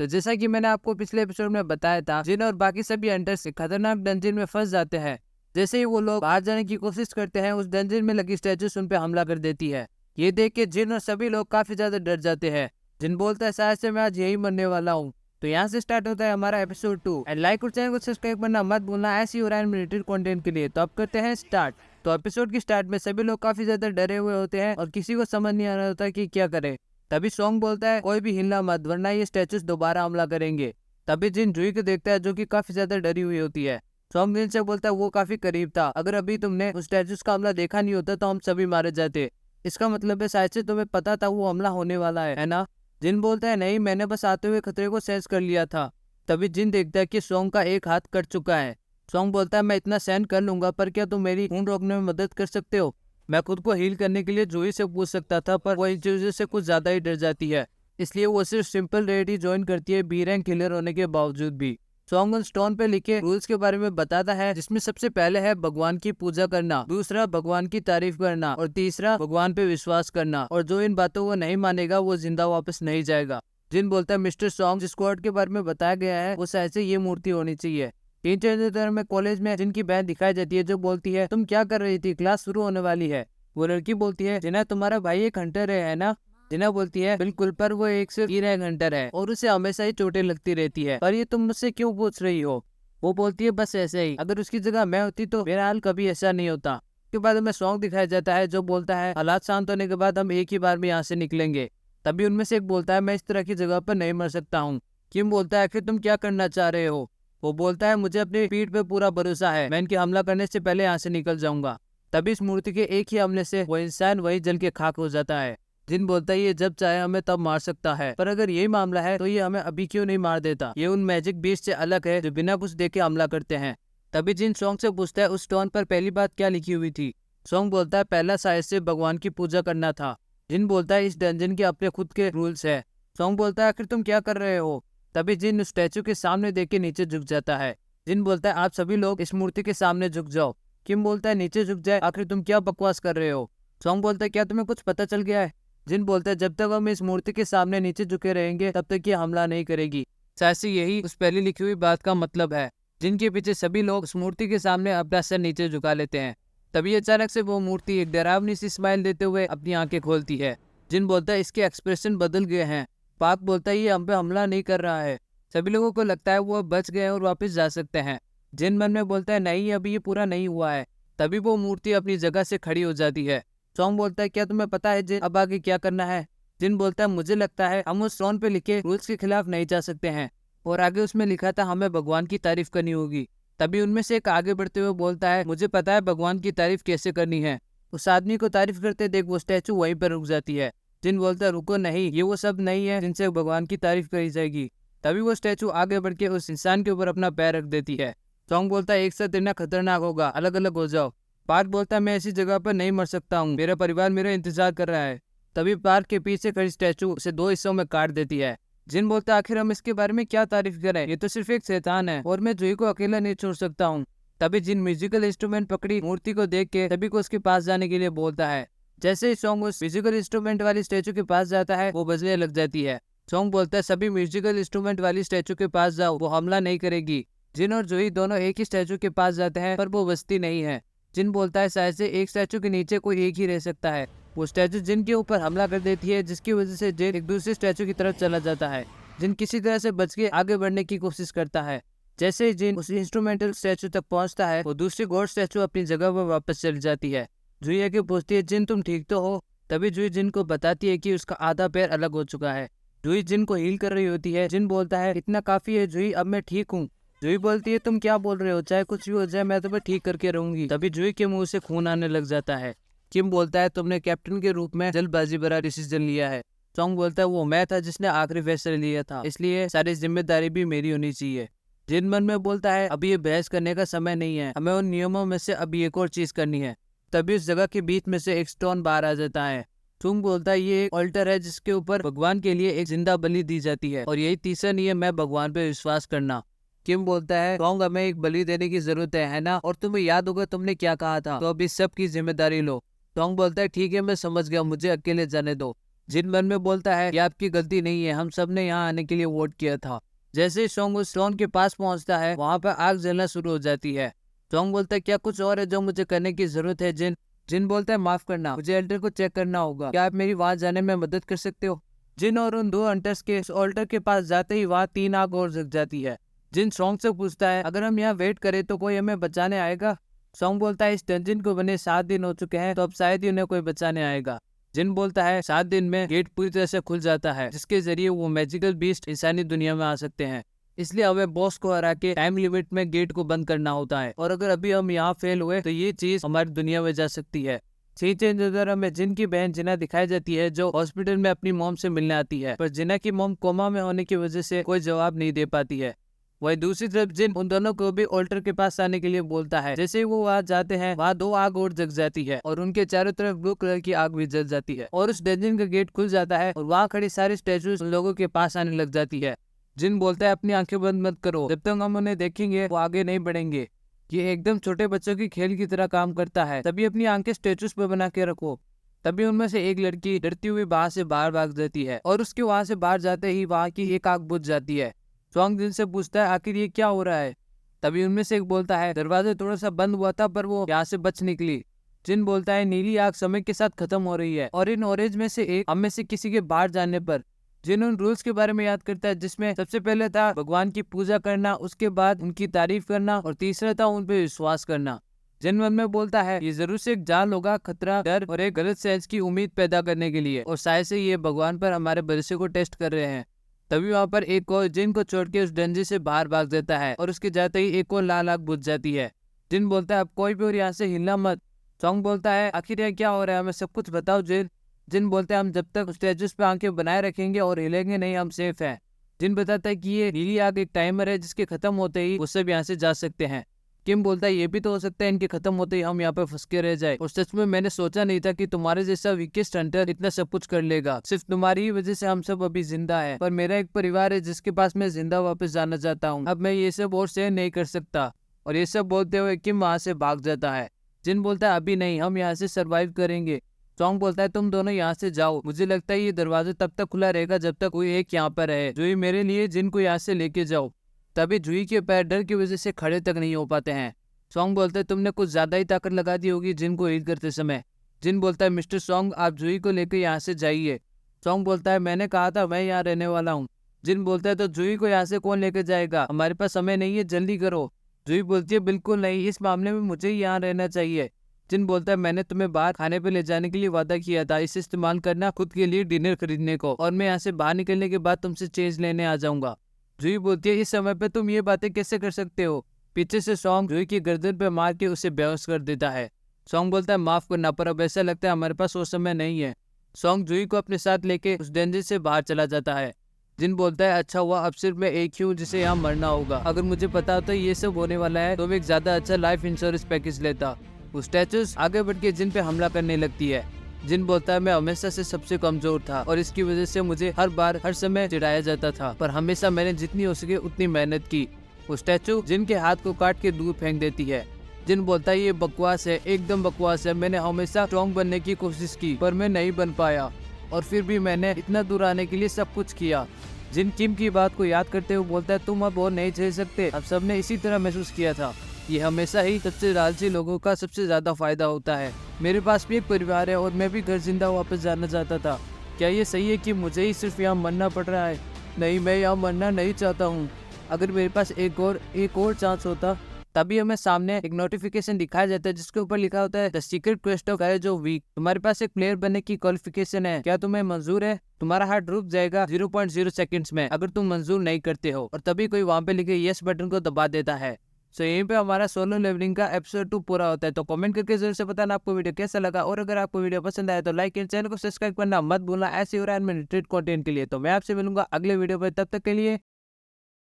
तो जैसा कि मैंने आपको पिछले एपिसोड में बताया था, जिन और बाकी सभी हंटर्स खतरनाक डंजन में फंस जाते हैं। जैसे ही वो लोग बाहर जाने की कोशिश करते हैं, उस डंजन में लगी स्टैचूज उन पे हमला कर देती है। ये देख के जिन और सभी लोग काफी ज्यादा डर जाते हैं। जिन बोलता है शायद से मैं आज यही मरने वाला हूँ। तो यहाँ से स्टार्ट होता है हमारा एपिसोड 2 एंड लाइक और चैनल को सब्सक्राइब करना मत भूलना ऐसी और रिलेटेड कंटेंट के लिए। तो अब करते हैं स्टार्ट। तो एपिसोड की स्टार्ट में सभी लोग काफी ज्यादा डरे हुए होते हैं और किसी को समझ नहीं आ रहा होता कि क्या करे। तभी सॉन्ग बोलता है कोई भी हिलना मत वरना ये स्टैचूज दोबारा हमला करेंगे। तभी जिन जूही को देखता है जो कि काफी ज्यादा डरी हुई होती है। सॉन्ग जिन से बोलता है वो काफी करीब था, अगर अभी तुमने उस स्टैचूज का हमला देखा नहीं होता तो हम सभी मारे जाते। इसका मतलब है शायद से तुम्हें पता था वो हमला होने वाला है ना। जिन बोलता है नहीं, मैंने बस आते हुए खतरे को सेंस कर लिया था। तभी जिन देखता है कि सॉन्ग का एक हाथ कट चुका है। सॉन्ग बोलता है मैं इतना सहन कर लूंगा, पर क्या तुम मेरी खून रोकने में मदद कर सकते हो। मैं खुद को हील करने के लिए जूही से पूछ सकता था, पर वो इन चीजों से कुछ ज्यादा ही डर जाती है। इसलिए वो सिर्फ सिंपल रेड ही ज्वाइन करती है, बी रैंक किलर होने के बावजूद भी। सॉन्ग उन स्टोन पे लिखे रूल्स के बारे में बताता है, जिसमें सबसे पहले है भगवान की पूजा करना, दूसरा भगवान की तारीफ करना और तीसरा भगवान पे विश्वास करना। और जो इन बातों को नहीं मानेगा वो जिंदा वापस नहीं जाएगा। जिन बोलता है मिस्टर सॉन्ग, जिस कोड के बारे में बताया गया है वो शायद से ये मूर्ति होनी चाहिए। तीन चार में कॉलेज में जिनकी बहन दिखाई जाती है जो बोलती है तुम क्या कर रही थी, क्लास शुरू होने वाली है। वो लड़की बोलती है जिन्हें तुम्हारा भाई एक हंटर है ना। जिना बोलती है बिल्कुल, पर वो एक से हीरा हंटर है और उसे हमेशा ही चोटें लगती रहती है, पर ये तुम मुझसे क्यों पूछ रही हो। वो बोलती है बस ऐसे ही, अगर उसकी जगह मैं होती तो मेरा हाल कभी ऐसा नहीं होता। उसके बाद हमें सॉन्ग दिखाया जाता है जो बोलता है हालात शांत होने के बाद हम एक ही बार में यहाँ से निकलेंगे। तभी उनमें से एक बोलता है मैं इस तरह की जगह पर नहीं मर सकता हूँ। किम बोलता है आखिर तुम क्या करना चाह रहे हो। वो बोलता है मुझे अपनी पीठ पे पूरा भरोसा है, मैं इनके हमला करने से पहले यहाँ से निकल जाऊंगा। तभी इस मूर्ति के एक ही हमले से वो इंसान वही जल के खाक हो जाता है। जिन बोलता है ये जब चाहे हमें तब मार सकता है, पर अगर यही मामला है तो ये हमें अभी क्यों नहीं मार देता। ये उन मैजिक बीस्ट से अलग है जो बिना कुछ देखे हमला करते हैं। तभी जिन सॉन्ग से पूछता है उस स्टोन पर पहली बात क्या लिखी हुई थी। सॉन्ग बोलता है पहला शायद से भगवान की पूजा करना था। जिन बोलता है इस डंजन के अपने खुद के रूल्स है। सॉन्ग बोलता है आखिर तुम क्या कर रहे हो। तभी जिन स्टैचू के सामने देख के नीचे झुक जाता है। जिन बोलता है आप सभी लोग इस मूर्ति के सामने झुक जाओ। किम बोलता है नीचे झुक जाए, आखिर तुम क्या बकवास कर रहे हो। सॉन्ग बोलता है क्या तुम्हें कुछ पता चल गया है। जिन बोलता है जब तक हम इस मूर्ति के सामने नीचे झुके रहेंगे तब तक ये हमला नहीं करेगी। शायद से यही उस पहले लिखी हुई बात का मतलब है। जिनके पीछे सभी लोग उस मूर्ति के सामने अपना सर नीचे झुका लेते हैं। तभी अचानक से वो मूर्ति एक डरावनी सी स्माइल देते हुए अपनी आंखें खोलती है। जिन बोलता है इसके एक्सप्रेशन बदल गए हैं। पाक बोलता है ये हम पे हमला नहीं कर रहा है। सभी लोगों को लगता है वो अब बच गए और वापस जा सकते हैं। जिन मन में बोलता है नहीं, अभी ये पूरा नहीं हुआ है। तभी वो मूर्ति अपनी जगह से खड़ी हो जाती है। सॉन्ग बोलता है क्या तुम्हें पता है जिन अब आगे क्या करना है। जिन बोलता है मुझे लगता है हम उस स्टोन पे लिखे रूल्स के खिलाफ नहीं जा सकते हैं, और आगे उसमें लिखा था हमें भगवान की तारीफ करनी होगी। तभी उनमें से एक आगे बढ़ते हुए बोलता है मुझे पता है भगवान की तारीफ कैसे करनी है। उस आदमी को तारीफ करते देख वो स्टैचू वहीं पर रुक जाती है। जिन बोलता है रुको नहीं, ये वो सब नहीं है जिनसे भगवान की तारीफ करी जाएगी। तभी वो स्टैचू आगे बढ़ के उस इंसान के ऊपर अपना पैर रख देती है। सॉन्ग बोलता है एक साथ इतना खतरनाक होगा, अलग अलग हो जाओ। पार्क बोलता है मैं ऐसी जगह पर नहीं मर सकता हूँ, मेरा परिवार मेरा इंतजार कर रहा है। तभी पार्क के पीछे खड़ी स्टैचू उसे दो हिस्सों में काट देती है। जिन बोलता है आखिर हम इसके बारे में क्या तारीफ करें, ये तो सिर्फ एक शैतान है और मैं जूही को अकेला नहीं छोड़ सकता हूँ। तभी जिन म्यूजिकल इंस्ट्रूमेंट पकड़ी मूर्ति को देख के सभी को उसके पास जाने के लिए बोलता है। जैसे ही सॉन्ग उस म्यूजिकल इंस्ट्रूमेंट वाली स्टैचू के पास जाता है वो बजने लग जाती है। सॉन्ग बोलता है सभी म्यूजिकल इंस्ट्रूमेंट वाली स्टैचू के पास जाओ, वो हमला नहीं करेगी। जिन और जूही दोनों एक ही स्टैचू के पास जाते हैं पर वो बजती नहीं है। जिन बोलता है शायद से एक स्टैचू के नीचे कोई एक ही रह सकता है। वो स्टैचू जिन के ऊपर हमला कर देती है, जिसकी वजह से जिन एक दूसरे स्टैचू की तरफ चला जाता है। जिन किसी तरह से बच के आगे बढ़ने की कोशिश करता है। जैसे ही जिन उस इंस्ट्रूमेंटल स्टैचू तक पहुंचता है वो दूसरी गॉड स्टैचू अपनी जगह पर वापस चली जाती है। जूही आके पूछती है जिन तुम ठीक तो हो। तभी जूही जिन को बताती है कि उसका आधा पैर अलग हो चुका है। जूही जिन को हील कर रही होती है। जिन बोलता है इतना काफी है जूही, अब मैं ठीक हूँ। जूही बोलती है तुम क्या बोल रहे हो, चाहे कुछ भी हो जाए मैं तुम्हें ठीक करके रहूंगी। तभी जूही के मुंह से खून आने लग जाता है। किम बोलता है तुमने कैप्टन के रूप में जल्दबाजी भरा डिसीजन लिया है। सॉन्ग बोलता है वो मैं था जिसने आखिरी फैसला लिया था, इसलिए सारी जिम्मेदारी भी मेरी होनी चाहिए। जिन मन में बोलता है अभी ये बहस करने का समय नहीं है, हमें उन नियमों में से अभी एक और चीज करनी है। तभी उस जगह के बीच में से एक स्टोन बाहर आ जाता है। तुम बोलता है ये एक ऑल्टर है जिसके ऊपर भगवान के लिए एक जिंदा बलि दी जाती है, और यही तीसरा नियम है भगवान पे विश्वास करना। किम बोलता है सॉन्ग हमें एक बलि देने की जरूरत है ना, और तुम्हें याद होगा तुमने क्या कहा था, तो अब इस सब की जिम्मेदारी लो। सॉन्ग बोलता है ठीक है मैं समझ गया, मुझे अकेले जाने दो। जिन मन में बोलता है ये आपकी गलती नहीं है, हम सब ने यहाँ आने के लिए वोट किया था। जैसे ही सॉन्ग उस स्टोन के पास पहुंचता है वहां पर आग जलना शुरू हो जाती है। सॉन्ग बोलता है क्या कुछ और है जो मुझे करने की जरूरत है जिन? जिन बोलता है माफ करना, मुझे अल्टर को चेक करना होगा, क्या आप मेरी वहां जाने में मदद कर सकते हो? जिन और उन 2 हंटर्स के ऑल्टर के पास जाते ही वहां 3 आग और जग जाती है। जिन सॉन्ग से पूछता है अगर हम यहाँ वेट करें तो कोई हमें बचाने आएगा? सॉन्ग बोलता है इस डंजन को बने 7 दिन हो चुके हैं तो अब शायद ही उन्हें कोई बचाने आएगा। जिन बोलता है 7 दिन में गेट पूरी तरह से खुल जाता है जिसके जरिए वो मैजिकल बीस्ट इंसानी दुनिया में आ सकते हैं, इसलिए हमें बॉस को हरा के टाइम लिमिट में गेट को बंद करना होता है और अगर अभी हम यहाँ फेल हुए तो ये चीज हमारी दुनिया में जा सकती है। सी चेंज उधर हमें जिन की बहन जिना दिखाई जाती है जो हॉस्पिटल में अपनी मॉम से मिलने आती है, पर जिना की मॉम कोमा में होने की वजह से कोई जवाब नहीं दे पाती है। वही दूसरी तरफ जिन उन दोनों को भी ऑल्टर के पास आने के लिए बोलता है। जैसे ही वो वहां जाते हैं वहां 2 आग और जग जाती है और उनके चारों तरफ ब्लू कलर की आग भी जल जाती है और उस डंजन का गेट खुल जाता है और वहां खड़ी सारी स्टैचूज उन लोगों के पास आने लग जाती है। जिन बोलता है अपनी आंखें बंद मत करो, जब तक हम उन्हें देखेंगे वो आगे नहीं बढ़ेंगे। ये एकदम छोटे बच्चों की खेल की तरह काम करता है, तभी अपनी आंखें स्टेचूज पे बना के रखो। तभी उनमें से एक लड़की डरती हुई बाहर से बाहर भाग जाती है और उसके वहां से बाहर जाते ही वहां की एक आग बुझ जाती है। सॉन्ग जिन से पूछता है आखिर ये क्या हो रहा है? तभी उनमें से एक बोलता है दरवाजा थोड़ा सा बंद हुआ था पर वो यहाँ से बच निकली। जिन बोलता है नीली आग समय के साथ खत्म हो रही है और इन ऑरेंज में से एक हम में से किसी के बाहर जाने पर। जिन उन रूल्स के बारे में याद करता है जिसमें सबसे पहले था भगवान की पूजा करना, उसके बाद उनकी तारीफ करना और तीसरा था उन पे विश्वास करना। जिन मन में बोलता है ये जरूर से एक जाल होगा, खतरा, डर और एक गलत सेंस की उम्मीद पैदा करने के लिए और शायद से ये भगवान पर हमारे भरोसे को टेस्ट कर रहे हैं। तभी वहां पर एक और जिन को छोड़ के उस डंजी से बाहर भाग जाता है और उसके जाते ही एक और लाल आग बुझ जाती है। जिन बोलता है अब कोई भी और यहाँ से हिलना मत। सॉन्ग बोलता है आखिर यह क्या हो रहा है, हमें सब कुछ बताओ जिन। जिन बोलते हैं हम जब तक स्टेचूज पे आंखें बनाए रखेंगे और हिलेंगे नहीं हम सेफ हैं। जिन बताता है कि ये नीली आग एक टाइमर है जिसके खत्म होते ही वो सब यहाँ से जा सकते हैं। किम बोलता है ये भी तो हो सकता है इनके खत्म होते ही हम यहाँ पे फंस के रह जाए और सच में मैंने सोचा नहीं था कि तुम्हारे जैसा वीकेस्ट हंटर इतना सब कुछ कर लेगा। सिर्फ तुम्हारी ही वजह से हम सब अभी जिंदा है, पर मेरा एक परिवार है जिसके पास मैं जिंदा वापस जाना चाहता हूँ। अब मैं ये सब और सहन नहीं कर सकता। और ये सब बोलते हुए किम वहां से भाग जाता है। जिन बोलता है अभी नहीं, हम यहाँ से सर्वाइव करेंगे। सॉन्ग बोलता है तुम दोनों यहाँ से जाओ, मुझे लगता है ये दरवाजा तब तक खुला रहेगा जब तक कोई एक यहाँ पर है जो ये मेरे लिए जिन को यहाँ से लेके जाओ। तभी जुई के पैर डर की वजह से खड़े तक नहीं हो पाते हैं। सॉन्ग बोलता है तुमने कुछ ज्यादा ही ताकत लगा दी होगी जिन को हील करते समय। जिन बोलता है मिस्टर सॉन्ग आप जुई को लेकर यहाँ से जाइए। सॉन्ग बोलता है मैंने कहा था मैं यहाँ रहने वाला हूँ। जिन बोलता है तो जुई को यहाँ से कौन लेकर जाएगा, हमारे पास समय नहीं है, जल्दी करो। जुई बोलती है बिल्कुल नहीं, इस मामले में मुझे ही यहाँ रहना चाहिए। जिन बोलता है मैंने तुम्हें बाहर खाने पे ले जाने के लिए वादा किया था, इसे इस्तेमाल करना खुद के लिए डिनर खरीदने को, और मैं यहाँ से बाहर निकलने के बाद तुमसे चेंज लेने आ जाऊंगा। जुई बोलती है इस समय पे तुम ये बातें कैसे कर सकते हो? पीछे से सॉन्ग जुई की गर्दन पे मार के उसे बेहोश कर देता है। सॉन्ग बोलता है माफ करना पर अब ऐसा लगता है हमारे पास वो समय नहीं है। सॉन्ग जुई को अपने साथ लेके उस डेंजर से बाहर चला जाता है। जिन बोलता है अच्छा हुआ अब सिर्फ मैं एक ही हूँ जिसे यहाँ मरना होगा, अगर मुझे पता होता ये सब होने वाला है तो मैं एक ज्यादा अच्छा लाइफ इंश्योरेंस पैकेज लेता। वो स्टैचूज आगे बढ़ के जिन पे हमला करने लगती है। जिन बोलता है मैं हमेशा से सबसे कमजोर था और इसकी वजह से मुझे हर बार हर समय चिढ़ाया जाता था, पर हमेशा मैंने जितनी हो सके उतनी मेहनत की। वो स्टैचू जिन के हाथ को काट के दूर फेंक देती है। जिन बोलता है ये बकवास है, एकदम बकवास है, मैंने हमेशा स्ट्रॉन्ग बनने की कोशिश की पर मैं नहीं बन पाया और फिर भी मैंने इतना दूर आने के लिए सब कुछ किया। जिन किम की बात को याद करते हुए बोलता है तुम अब और नहीं झेल सकते, अब सबने इसी तरह महसूस किया था। ये हमेशा ही सबसे लालची लोगों का सबसे ज्यादा फायदा होता है। मेरे पास भी एक परिवार है और मैं भी घर जिंदा वापस जाना चाहता था। क्या ये सही है कि मुझे ही सिर्फ यहाँ मरना पड़ रहा है? नहीं, मैं यहाँ मरना नहीं चाहता हूँ। अगर मेरे पास एक और चांस होता। तभी हमें सामने एक नोटिफिकेशन दिखाया जाता है जिसके ऊपर लिखा होता है the secret quest of courage of week. तुम्हारे पास एक प्लेयर बनने की क्वालिफिकेशन है, क्या तुम्हें मंजूर है? तुम्हारा हार्ट रुक जाएगा 0.0 सेकंड्स में अगर तुम मंजूर नहीं करते हो, और तभी कोई वहां पे लिखे यस बटन को दबा देता है। सो यहीं पे हमारा सोलो लेवलिंग का एपिसोड 2 पूरा होता है। तो कमेंट करके जरूर से बताना आपको वीडियो कैसा लगा, और अगर आपको वीडियो पसंद आया तो लाइक एंड चैनल को सब्सक्राइब करना मत भूलना ऐसे और रिलेटेड कंटेंट के लिए। तो मैं आपसे मिलूंगा अगले वीडियो पर, तब तक के लिए